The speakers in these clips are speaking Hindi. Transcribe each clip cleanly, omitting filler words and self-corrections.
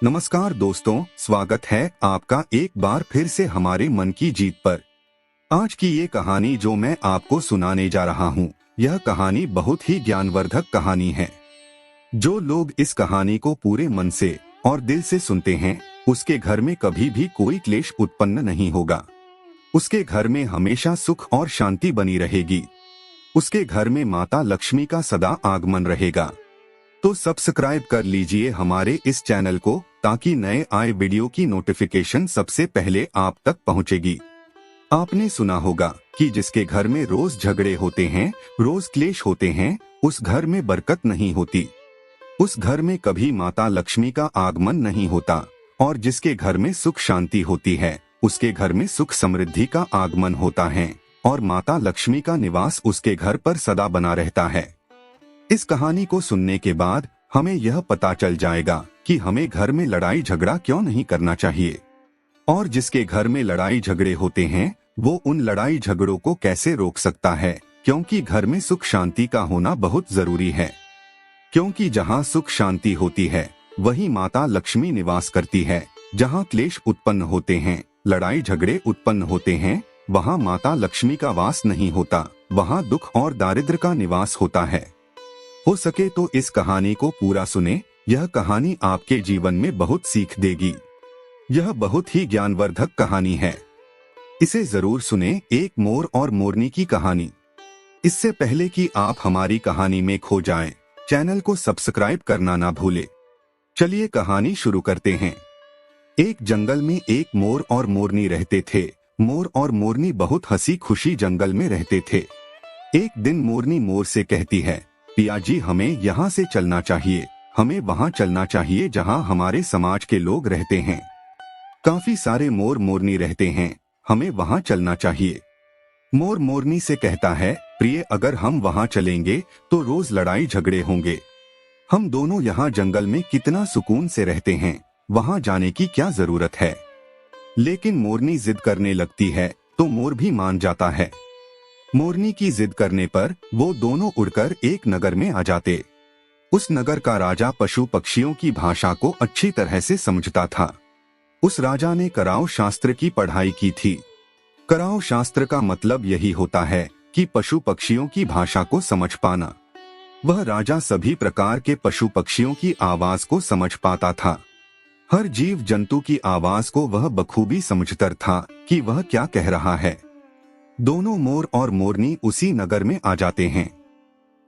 नमस्कार दोस्तों, स्वागत है आपका एक बार फिर से हमारे मन की जीत पर। आज की ये कहानी जो मैं आपको सुनाने जा रहा हूँ, यह कहानी बहुत ही ज्ञानवर्धक कहानी है। जो लोग इस कहानी को पूरे मन से और दिल से सुनते हैं, उसके घर में कभी भी कोई क्लेश उत्पन्न नहीं होगा। उसके घर में हमेशा सुख और शांति बनी रहेगी। उसके घर में माता लक्ष्मी का सदा आगमन रहेगा। तो सब्सक्राइब कर लीजिए हमारे इस चैनल को, ताकि नए आए वीडियो की नोटिफिकेशन सबसे पहले आप तक पहुंचेगी। आपने सुना होगा कि जिसके घर में रोज झगड़े होते हैं, रोज क्लेश होते हैं, उस घर में बरकत नहीं होती। उस घर में कभी माता लक्ष्मी का आगमन नहीं होता। और जिसके घर में सुख शांति होती है, उसके घर में सुख समृद्धि का आगमन होता है और माता लक्ष्मी का निवास उसके घर पर सदा बना रहता है। इस कहानी को सुनने के बाद हमें यह पता चल जाएगा कि हमें घर में लड़ाई झगड़ा क्यों नहीं करना चाहिए, और जिसके घर में लड़ाई झगड़े होते हैं वो उन लड़ाई झगड़ों को कैसे रोक सकता है, क्योंकि घर में सुख शांति का होना बहुत जरूरी है। क्योंकि जहाँ सुख शांति होती है वही माता लक्ष्मी निवास करती है। जहाँ क्लेश उत्पन्न होते हैं, लड़ाई झगड़े उत्पन्न होते हैं, वहाँ माता लक्ष्मी का वास नहीं होता, वहाँ दुख और दारिद्र्य का निवास होता है। हो सके तो इस कहानी को पूरा सुने। यह कहानी आपके जीवन में बहुत सीख देगी। यह बहुत ही ज्ञानवर्धक कहानी है, इसे जरूर सुने। एक मोर और मोरनी की कहानी। इससे पहले कि आप हमारी कहानी में खो जाएं, चैनल को सब्सक्राइब करना ना भूले। चलिए कहानी शुरू करते हैं। एक जंगल में एक मोर और मोरनी रहते थे। मोर और मोरनी बहुत हंसी खुशी जंगल में रहते थे। एक दिन मोरनी मोर से कहती है, पिया जी, हमें यहाँ से चलना चाहिए। हमें वहाँ चलना चाहिए जहाँ हमारे समाज के लोग रहते हैं। काफी सारे मोर मोरनी रहते हैं, हमें वहाँ चलना चाहिए। मोर मोरनी से कहता है, प्रिय, अगर हम वहाँ चलेंगे तो रोज लड़ाई झगड़े होंगे। हम दोनों यहाँ जंगल में कितना सुकून से रहते हैं, वहाँ जाने की क्या जरूरत है। लेकिन मोरनी जिद करने लगती है तो मोर भी मान जाता है। मोरनी की जिद करने पर वो दोनों उड़कर एक नगर में आ जाते। उस नगर का राजा पशु पक्षियों की भाषा को अच्छी तरह से समझता था। उस राजा ने कराओ शास्त्र की पढ़ाई की थी। कराओ शास्त्र का मतलब यही होता है कि पशु पक्षियों की भाषा को समझ पाना। वह राजा सभी प्रकार के पशु पक्षियों की आवाज को समझ पाता था। हर जीव जंतु की आवाज को वह बखूबी समझता था कि वह क्या कह रहा है। दोनों मोर और मोरनी उसी नगर में आ जाते हैं।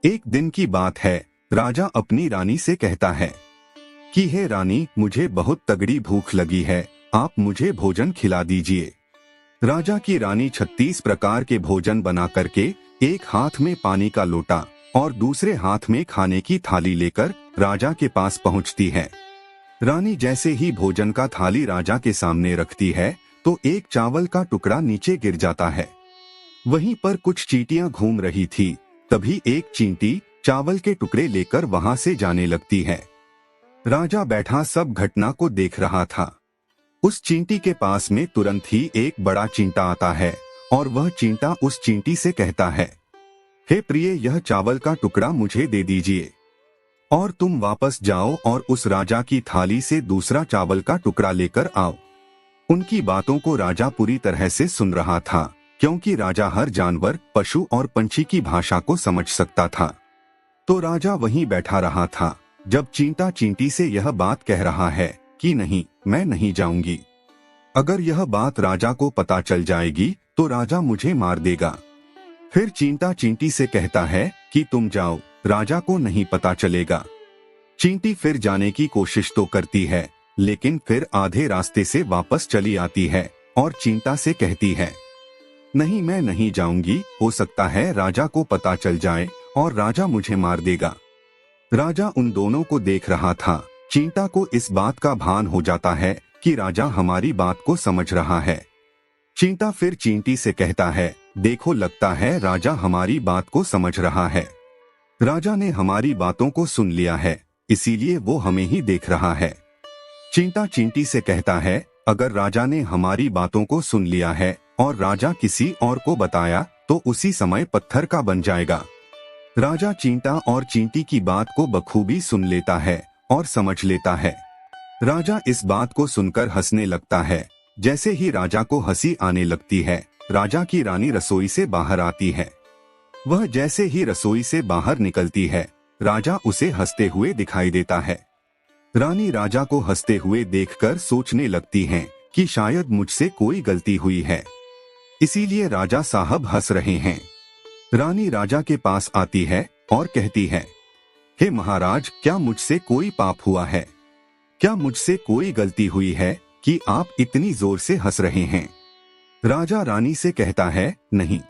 एक दिन की बात है। राजा अपनी रानी से कहता है कि हे रानी, मुझे बहुत तगड़ी भूख लगी है, आप मुझे भोजन खिला दीजिए। राजा की रानी 36 प्रकार के भोजन बना करके एक हाथ में पानी का लोटा और दूसरे हाथ में खाने की थाली लेकर राजा के पास पहुंचती है। रानी जैसे ही भोजन का थाली राजा के सामने रखती है तो एक चावल का टुकड़ा नीचे गिर जाता है। वहीं पर कुछ चींटियां घूम रही थी। तभी एक चींटी चावल के टुकड़े लेकर वहां से जाने लगती है। राजा बैठा सब घटना को देख रहा था। उस चींटी के पास में तुरंत ही एक बड़ा चींटा आता है और वह चींटा उस चींटी से कहता है, हे प्रिय, यह चावल का टुकड़ा मुझे दे दीजिए और तुम वापस जाओ और उस राजा की थाली से दूसरा चावल का टुकड़ा लेकर आओ। उनकी बातों को राजा पूरी तरह से सुन रहा था, क्योंकि राजा हर जानवर, पशु और पंछी की भाषा को समझ सकता था। तो राजा वहीं बैठा रहा था जब चींटा चींटी से यह बात कह रहा है कि नहीं, मैं नहीं जाऊंगी। अगर यह बात राजा को पता चल जाएगी तो राजा मुझे मार देगा। फिर चींटा चींटी से कहता है कि तुम जाओ, राजा को नहीं पता चलेगा। चींटी फिर जाने की कोशिश तो करती है, लेकिन फिर आधे रास्ते से वापस चली आती है और चींटा से कहती है, नहीं, मैं नहीं जाऊंगी, हो सकता है राजा को पता चल जाए और राजा मुझे मार देगा। राजा उन दोनों को देख रहा था। चींटा को इस बात का भान हो जाता है कि राजा हमारी बात को समझ रहा है। चींटा फिर चींटी से कहता है, देखो, लगता है राजा हमारी बात को समझ रहा है। राजा ने हमारी बातों को सुन लिया है, इसीलिए वो हमें ही देख रहा है। चींटा चींटी से कहता है, अगर राजा ने हमारी बातों को सुन लिया है और राजा किसी और को बताया तो उसी समय पत्थर का बन जाएगा। राजा चींटा और चींटी की बात को बखूबी सुन लेता है और समझ लेता है। राजा इस बात को सुनकर हंसने लगता है। जैसे ही राजा को हंसी आने लगती है, राजा की रानी रसोई से बाहर आती है। वह जैसे ही रसोई से बाहर निकलती है, राजा उसे हंसते हुए दिखाई देता है। रानी राजा को हंसते हुए देखकर सोचने लगती हैं कि शायद मुझसे कोई गलती हुई है, इसीलिए राजा साहब हंस रहे हैं। रानी राजा के पास आती है और कहती है, हे महाराज, क्या मुझसे कोई पाप हुआ है? क्या मुझसे कोई गलती हुई है कि आप इतनी जोर से हंस रहे हैं? राजा रानी से कहता है, नहीं,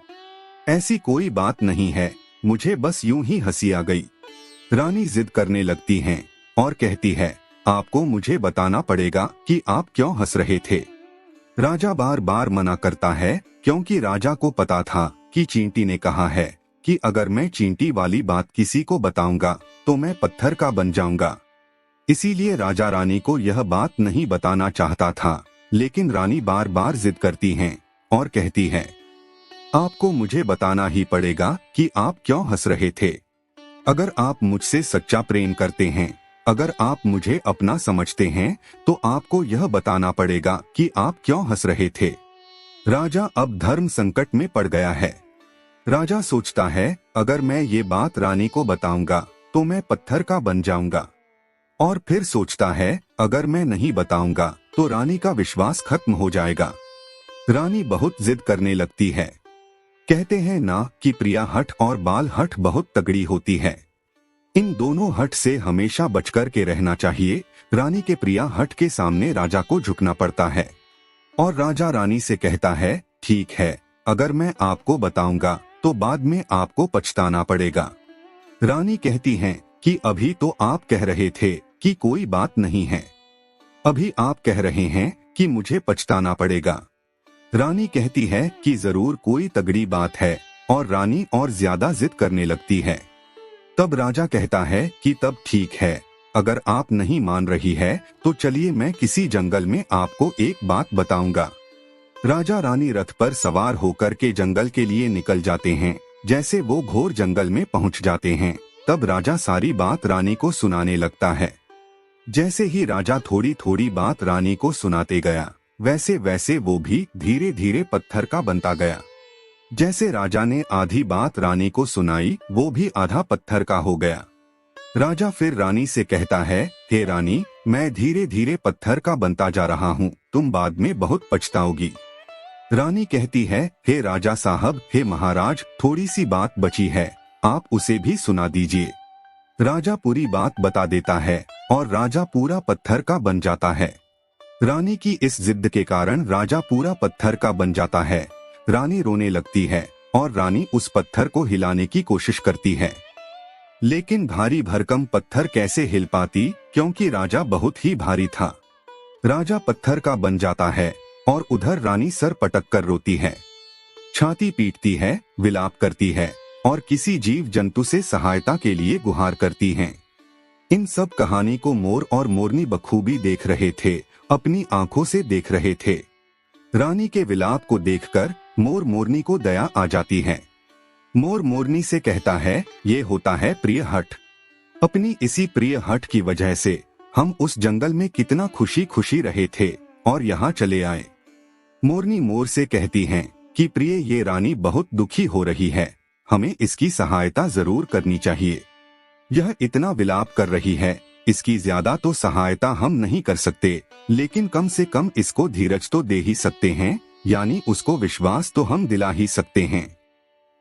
ऐसी कोई बात नहीं है, मुझे बस यूं ही हंसी आ गई। रानी जिद करने लगती हैं और कहती है, आपको मुझे बताना पड़ेगा कि आप क्यों हंस रहे थे। राजा बार बार मना करता है, क्योंकि राजा को पता था कि चींटी ने कहा है कि अगर मैं चींटी वाली बात किसी को बताऊंगा तो मैं पत्थर का बन जाऊंगा। इसीलिए राजा रानी को यह बात नहीं बताना चाहता था, लेकिन रानी बार बार जिद करती हैं और कहती है, आपको मुझे बताना ही पड़ेगा कि आप क्यों हंस रहे थे। अगर आप मुझसे सच्चा प्रेम करते हैं, अगर आप मुझे अपना समझते हैं, तो आपको यह बताना पड़ेगा कि आप क्यों हंस रहे थे। राजा अब धर्म संकट में पड़ गया है। राजा सोचता है, अगर मैं ये बात रानी को बताऊंगा तो मैं पत्थर का बन जाऊंगा, और फिर सोचता है, अगर मैं नहीं बताऊंगा तो रानी का विश्वास खत्म हो जाएगा। रानी बहुत जिद करने लगती है। कहते हैं ना कि प्रिया हठ और बाल हठ बहुत तगड़ी होती है। इन दोनों हठ से हमेशा बचकर के रहना चाहिए। रानी के प्रिया हठ के सामने राजा को झुकना पड़ता है और राजा रानी से कहता है, ठीक है, अगर मैं आपको बताऊंगा तो बाद में आपको पछताना पड़ेगा। रानी कहती हैं कि अभी तो आप कह रहे थे कि कोई बात नहीं है, अभी आप कह रहे हैं कि मुझे पछताना पड़ेगा। रानी कहती है कि जरूर कोई तगड़ी बात है, और रानी और ज्यादा जिद करने लगती है। तब राजा कहता है कि तब ठीक है, अगर आप नहीं मान रही है तो चलिए मैं किसी जंगल में आपको एक बात बताऊंगा। राजा रानी रथ पर सवार होकर के जंगल के लिए निकल जाते हैं। जैसे वो घोर जंगल में पहुंच जाते हैं, तब राजा सारी बात रानी को सुनाने लगता है। जैसे ही राजा थोड़ी थोड़ी बात रानी को सुनाते गया, वैसे वैसे वो भी धीरे धीरे पत्थर का बनता गया। जैसे राजा ने आधी बात रानी को सुनाई, वो भी आधा पत्थर का हो गया। राजा फिर रानी से कहता है, हे रानी, मैं धीरे धीरे पत्थर का बनता जा रहा हूँ, तुम बाद में बहुत पछताओगी। रानी कहती है, हे राजा साहब, हे महाराज, थोड़ी सी बात बची है, आप उसे भी सुना दीजिए। राजा पूरी बात बता देता है और राजा पूरा पत्थर का बन जाता है। रानी की इस जिद के कारण राजा पूरा पत्थर का बन जाता है। रानी रोने लगती है और रानी उस पत्थर को हिलाने की कोशिश करती है, लेकिन भारी भरकम पत्थर कैसे हिल पाती, क्योंकि राजा बहुत ही भारी था। राजा पत्थर का बन जाता है और उधर रानी सर पटक कर रोती है, छाती पीटती है, विलाप करती है और किसी जीव जंतु से सहायता के लिए गुहार करती हैं। इन सब कहानी को मोर और मोरनी बखूबी देख रहे थे, अपनी आंखों से देख रहे थे। रानी के विलाप को देखकर मोर मोरनी को दया आ जाती है। मोर मोरनी से कहता है, ये होता है प्रिय हठ। अपनी इसी प्रिय हठ की वजह से हम उस जंगल में कितना खुशी खुशी रहे थे और यहाँ चले आए। मोरनी मोर से कहती हैं कि प्रिय, ये रानी बहुत दुखी हो रही है, हमें इसकी सहायता जरूर करनी चाहिए। यह इतना विलाप कर रही है, इसकी ज्यादा तो सहायता हम नहीं कर सकते, लेकिन कम से कम इसको धीरज तो दे ही सकते हैं, यानी उसको विश्वास तो हम दिला ही सकते हैं।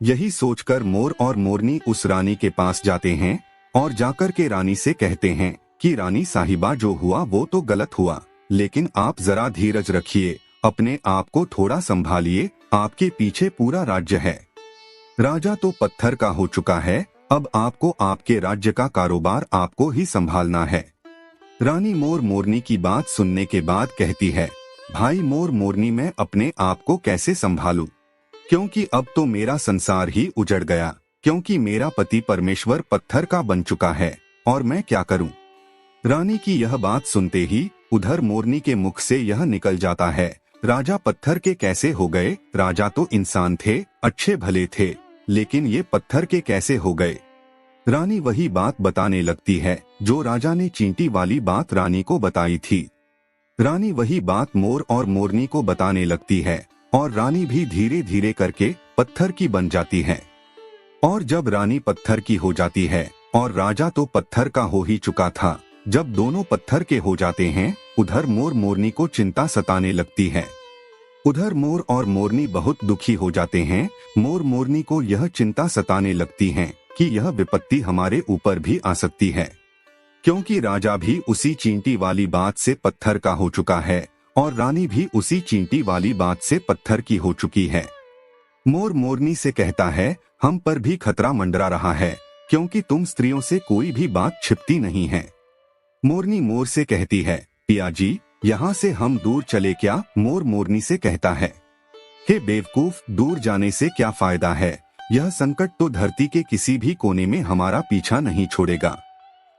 यही सोचकर मोर और मोरनी उस रानी के पास जाते हैं और जाकर के रानी से कहते हैं कि रानी साहिबा, जो हुआ वो तो गलत हुआ, लेकिन आप जरा धीरज रखिए, अपने आप को थोड़ा संभालिए, आपके पीछे पूरा राज्य है। राजा तो पत्थर का हो चुका है, अब आपको आपके राज्य का कारोबार आपको ही संभालना है। रानी मोर मोरनी की बात सुनने के बाद कहती है, भाई मोर मोरनी, मैं अपने आप को कैसे संभालूं, क्योंकि अब तो मेरा संसार ही उजड़ गया, क्योंकि मेरा पति परमेश्वर पत्थर का बन चुका है, और मैं क्या करूं। रानी की यह बात सुनते ही उधर मोरनी के मुख से यह निकल जाता है, राजा पत्थर के कैसे हो गए? राजा तो इंसान थे, अच्छे भले थे, लेकिन ये पत्थर के कैसे हो गए? रानी वही बात बताने लगती है जो राजा ने चींटी वाली बात रानी को बताई थी। रानी वही बात मोर और मोरनी को बताने लगती है और रानी भी धीरे धीरे करके पत्थर की बन जाती है। और जब रानी पत्थर की हो जाती है और राजा तो पत्थर का हो ही चुका था, जब दोनों पत्थर के हो जाते हैं, उधर मोर मोरनी को चिंता सताने लगती है। उधर मोर और मोरनी बहुत दुखी हो जाते हैं। मोर मोरनी को यह चिंता सताने लगती है कि यह विपत्ति हमारे ऊपर भी आ सकती है, क्योंकि राजा भी उसी चींटी वाली बात से पत्थर का हो चुका है और रानी भी उसी चींटी वाली बात से पत्थर की हो चुकी है। मोर मोरनी से कहता है, हम पर भी खतरा मंडरा रहा है, क्योंकि तुम स्त्रियों से कोई भी बात छिपती नहीं है। मोरनी मोर से कहती है, पिया जी, यहाँ से हम दूर चले क्या? मोर मोरनी से कहता है, हे बेवकूफ, दूर जाने से क्या फायदा है? यह संकट तो धरती के किसी भी कोने में हमारा पीछा नहीं छोड़ेगा।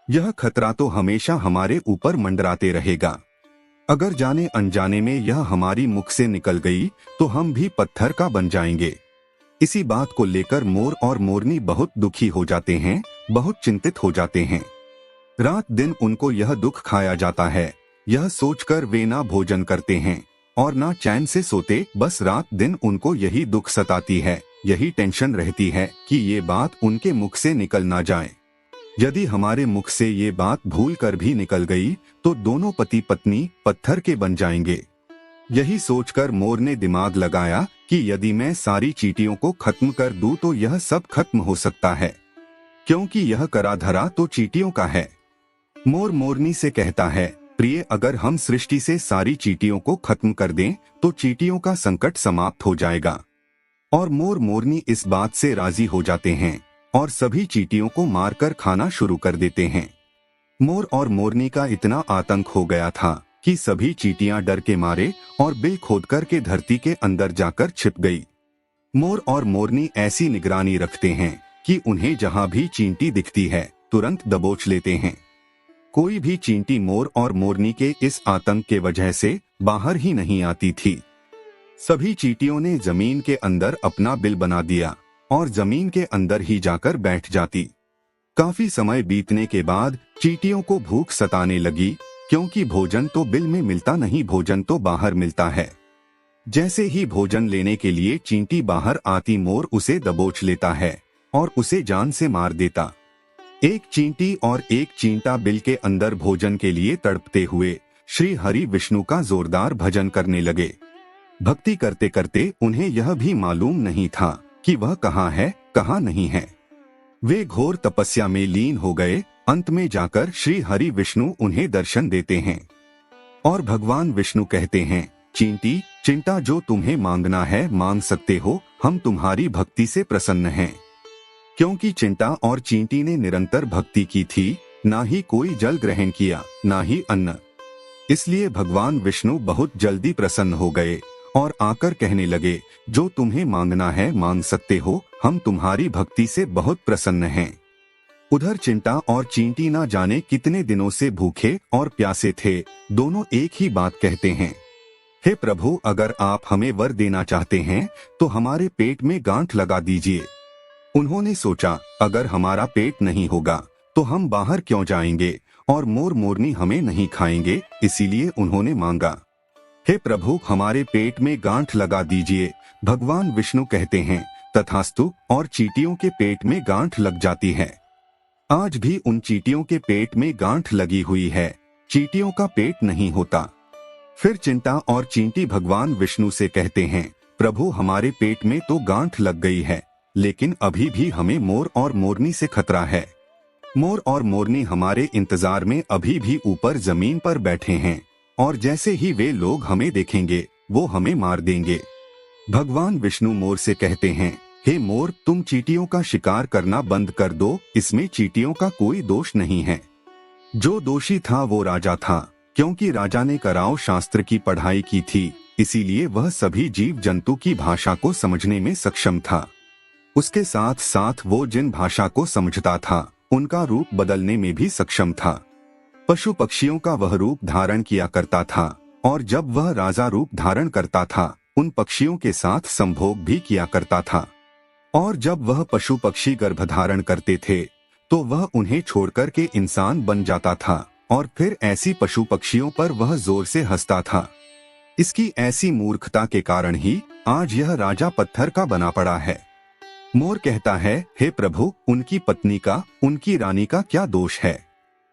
यह खतरा तो हमेशा हमारे ऊपर मंडराते रहेगा। अगर जाने अनजाने में यह हमारी मुख से निकल गई तो हम भी पत्थर का बन जाएंगे। इसी बात को लेकर मोर और मोरनी बहुत दुखी हो जाते हैं, बहुत चिंतित हो जाते हैं। रात दिन उनको यह दुख खाया जाता है। यह सोचकर वे ना भोजन करते हैं और ना चैन से सोते। बस रात दिन उनको यही दुख सताती है, यही टेंशन रहती है कि ये बात उनके मुख से निकल ना जाए। यदि हमारे मुख से ये बात भूल कर भी निकल गई तो दोनों पति पत्नी पत्थर के बन जाएंगे। यही सोचकर मोर ने दिमाग लगाया कि यदि मैं सारी चींटियों को खत्म कर दूं तो यह सब खत्म हो सकता है, क्योंकि यह करा धरा तो चींटियों का है। मोर मोरनी से कहता है, प्रिय, अगर हम सृष्टि से सारी चींटियों को खत्म कर दें तो चींटियों का संकट समाप्त हो जाएगा। और मोर मोरनी इस बात से राजी हो जाते हैं और सभी चींटियों को मारकर खाना शुरू कर देते हैं। मोर और मोरनी का इतना आतंक हो गया था कि सभी चींटियां डर के मारे और बिल खोदकर के धरती के अंदर जाकर छिप गई। मोर और मोरनी ऐसी निगरानी रखते हैं कि उन्हें जहां भी चींटी दिखती है तुरंत दबोच लेते हैं। कोई भी चींटी मोर और मोरनी के इस आतंक के वजह से बाहर ही नहीं आती थी। सभी चींटियों ने जमीन के अंदर अपना बिल बना दिया और जमीन के अंदर ही जाकर बैठ जाती। काफी समय बीतने के बाद चींटियों को भूख सताने लगी, क्योंकि भोजन तो बिल में मिलता नहीं, भोजन तो बाहर मिलता है। जैसे ही भोजन लेने के लिए चींटी बाहर आती, मोर उसे दबोच लेता है और उसे जान से मार देता। एक चींटी और एक चींटा बिल के अंदर भोजन के लिए तड़पते हुए श्री हरि विष्णु का जोरदार भजन करने लगे। भक्ति करते करते उन्हें यह भी मालूम नहीं था कि वह कहाँ है, कहाँ नहीं है। वे घोर तपस्या में लीन हो गए। अंत में जाकर श्री हरि विष्णु उन्हें दर्शन देते हैं और भगवान विष्णु कहते हैं, चींटी, चिंटा, जो तुम्हें मांगना है मांग सकते हो, हम तुम्हारी भक्ति से प्रसन्न हैं। क्योंकि चिंटा और चींटी ने निरंतर भक्ति की थी, ना ही कोई जल ग्रहण किया, ना ही अन्न। इसलिए भगवान विष्णु बहुत जल्दी प्रसन्न हो गए और आकर कहने लगे, जो तुम्हें मांगना है मांग सकते हो, हम तुम्हारी भक्ति से बहुत प्रसन्न हैं। उधर चिंटा और चींटी ना जाने कितने दिनों से भूखे और प्यासे थे। दोनों एक ही बात कहते हैं, हे प्रभु, अगर आप हमें वर देना चाहते हैं तो हमारे पेट में गांठ लगा दीजिए। उन्होंने सोचा, अगर हमारा पेट नहीं होगा तो हम बाहर क्यों जाएंगे और मोर मोरनी हमें नहीं खाएंगे, इसीलिए उन्होंने मांगा, हे प्रभु, हमारे पेट में गांठ लगा दीजिए। भगवान विष्णु कहते हैं, तथास्तु, और चींटियों के पेट में गांठ लग जाती है। आज भी उन चींटियों के पेट में गांठ लगी हुई है, चींटियों का पेट नहीं होता। फिर चिंटा और चींटी भगवान विष्णु से कहते हैं, प्रभु, हमारे पेट में तो गांठ लग गई है, लेकिन अभी भी हमें मोर और मोरनी से खतरा है। मोर और मोरनी हमारे इंतजार में अभी भी ऊपर जमीन पर बैठे हैं और जैसे ही वे लोग हमें देखेंगे वो हमें मार देंगे। भगवान विष्णु मोर से कहते हैं, हे मोर, तुम चींटियों का शिकार करना बंद कर दो, इसमें चींटियों का कोई दोष नहीं है। जो दोषी था वो राजा था, क्योंकि राजा ने कराओ शास्त्र की पढ़ाई की थी, इसीलिए वह सभी जीव जंतु की भाषा को समझने में सक्षम था। उसके साथ साथ वो जिन भाषा को समझता था उनका रूप बदलने में भी सक्षम था। पशु पक्षियों का वह रूप धारण किया करता था और जब वह राजा रूप धारण करता था उन पक्षियों के साथ संभोग भी किया करता था। और जब वह पशु पक्षी गर्भ धारण करते थे तो वह उन्हें छोड़कर के इंसान बन जाता था और फिर ऐसी पशु पक्षियों पर वह जोर से हंसता था। इसकी ऐसी मूर्खता के कारण ही आज यह राजा पत्थर का बना पड़ा है। मोर कहता है, हे प्रभु, उनकी पत्नी का, उनकी रानी का क्या दोष है?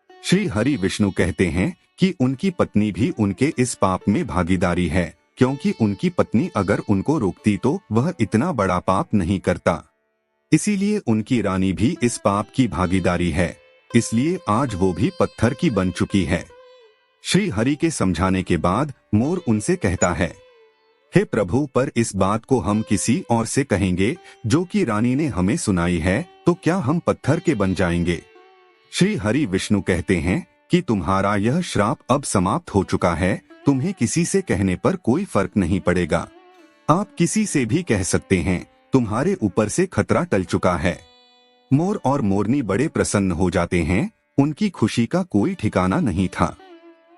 श्री हरि विष्णु कहते हैं कि उनकी पत्नी भी उनके इस पाप में भागीदारी है, क्योंकि उनकी पत्नी अगर उनको रोकती तो वह इतना बड़ा पाप नहीं करता। इसीलिए उनकी रानी भी इस पाप की भागीदारी है, इसलिए आज वो भी पत्थर की बन चुकी है। श्री हरि के समझाने के बाद मोर उनसे कहता है, हे प्रभु, पर इस बात को हम किसी और से कहेंगे जो कि रानी ने हमें सुनाई है, तो क्या हम पत्थर के बन जाएंगे? श्री हरि विष्णु कहते हैं कि तुम्हारा यह श्राप अब समाप्त हो चुका है, तुम्हें किसी से कहने पर कोई फर्क नहीं पड़ेगा। आप किसी से भी कह सकते हैं, तुम्हारे ऊपर से खतरा टल चुका है। मोर और मोरनी बड़े प्रसन्न हो जाते हैं, उनकी खुशी का कोई ठिकाना नहीं था।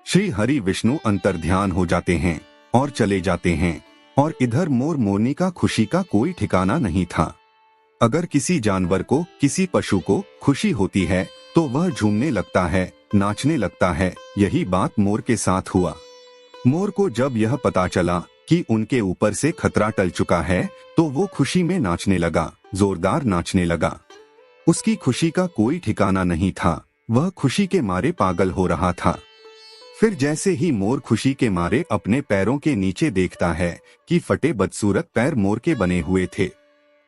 श्री हरि विष्णु अंतर्ध्यान हो जाते हैं और चले जाते हैं, और इधर मोर मोरनी का खुशी का कोई ठिकाना नहीं था। अगर किसी जानवर को, किसी पशु को खुशी होती है तो वह झूमने लगता है, नाचने लगता है। यही बात मोर के साथ हुआ। मोर को जब यह पता चला कि उनके ऊपर से खतरा टल चुका है तो वो खुशी में नाचने लगा, जोरदार नाचने लगा। उसकी खुशी का कोई ठिकाना नहीं था, वह खुशी के मारे पागल हो रहा था। फिर जैसे ही मोर खुशी के मारे अपने पैरों के नीचे देखता है कि फटे बदसूरत पैर मोर के बने हुए थे।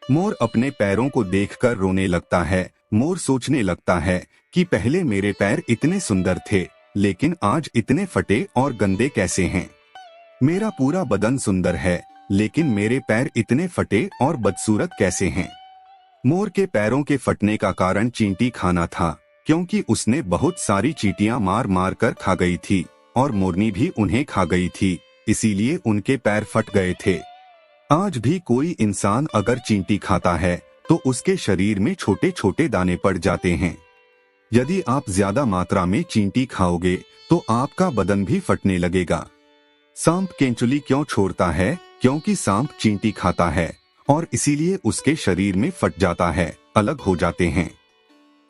मोर अपने पैरों को देखकर रोने लगता है। मोर सोचने लगता है कि पहले मेरे पैर इतने सुंदर थे, लेकिन आज इतने फटे और गंदे कैसे हैं? मेरा पूरा बदन सुंदर है, लेकिन मेरे पैर इतने फटे और बदसूरत कैसे हैं? मोर के पैरों के फटने का कारण चींटी खाना था, क्योंकि उसने बहुत सारी चींटियां मार मार कर खा गई थी और मोरनी भी उन्हें खा गई थी, इसीलिए उनके पैर फट गए थे। आज भी कोई इंसान अगर चींटी खाता है तो उसके शरीर में छोटे छोटे दाने पड़ जाते हैं। यदि आप ज्यादा मात्रा में चींटी खाओगे तो आपका बदन भी फटने लगेगा। सांप केंचुली क्यों छोड़ता है? क्योंकि सांप चींटी खाता है और इसीलिए उसके शरीर में फट जाता है, अलग हो जाते हैं।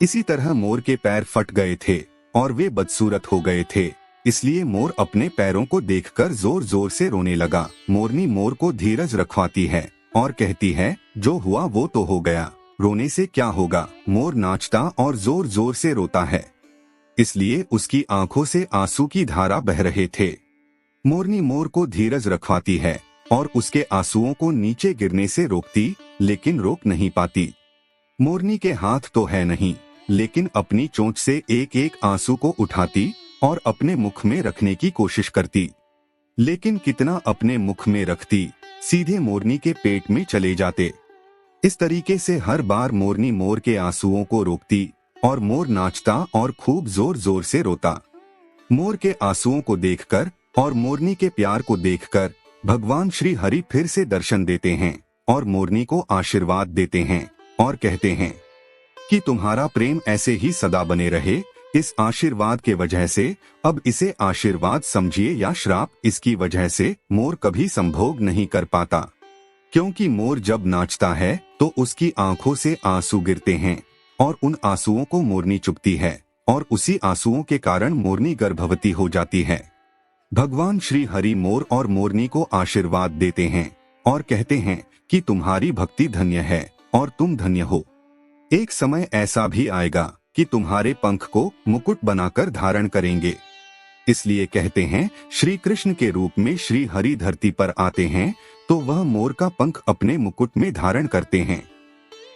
इसी तरह मोर के पैर फट गए थे और वे बदसूरत हो गए थे, इसलिए मोर अपने पैरों को देखकर जोर जोर से रोने लगा। मोरनी मोर को धीरज रखवाती है और कहती है, जो हुआ वो तो हो गया, रोने से क्या होगा। मोर नाचता और जोर जोर से रोता है, इसलिए उसकी आंखों से आंसू की धारा बह रहे थे। मोरनी मोर को धीरज रखवाती है और उसके आंसुओं को नीचे गिरने से रोकती, लेकिन रोक नहीं पाती। मोरनी के हाथ तो है नहीं, लेकिन अपनी चोंच से एक एक आंसू को उठाती और अपने मुख में रखने की कोशिश करती, लेकिन कितना अपने मुख में रखती, सीधे मोरनी के पेट में चले जाते। इस तरीके से हर बार मोरनी मोर के आंसुओं को रोकती और मोर नाचता और खूब जोर जोर से रोता। मोर के आंसुओं को देखकर और मोरनी के प्यार को देखकर भगवान श्री हरि फिर से दर्शन देते हैं और मोरनी को आशीर्वाद देते हैं और कहते हैं कि तुम्हारा प्रेम ऐसे ही सदा बने रहे। इस आशीर्वाद के वजह से अब इसे आशीर्वाद समझिए या श्राप, इसकी वजह से मोर कभी संभोग नहीं कर पाता, क्योंकि मोर जब नाचता है तो उसकी आंखों से आंसू गिरते हैं और उन आंसुओं को मोरनी चुपती है और उसी आंसुओं के कारण मोरनी गर्भवती हो जाती है। भगवान श्री हरि मोर और मोरनी को आशीर्वाद देते हैं और कहते हैं कि तुम्हारी भक्ति धन्य है और तुम धन्य हो। एक समय ऐसा भी आएगा कि तुम्हारे पंख को मुकुट बनाकर धारण करेंगे। इसलिए कहते हैं, श्री कृष्ण के रूप में श्री हरि धरती पर आते हैं तो वह मोर का पंख अपने मुकुट में धारण करते हैं।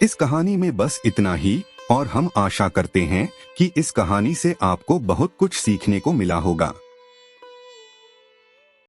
इस कहानी में बस इतना ही, और हम आशा करते हैं कि इस कहानी से आपको बहुत कुछ सीखने को मिला होगा।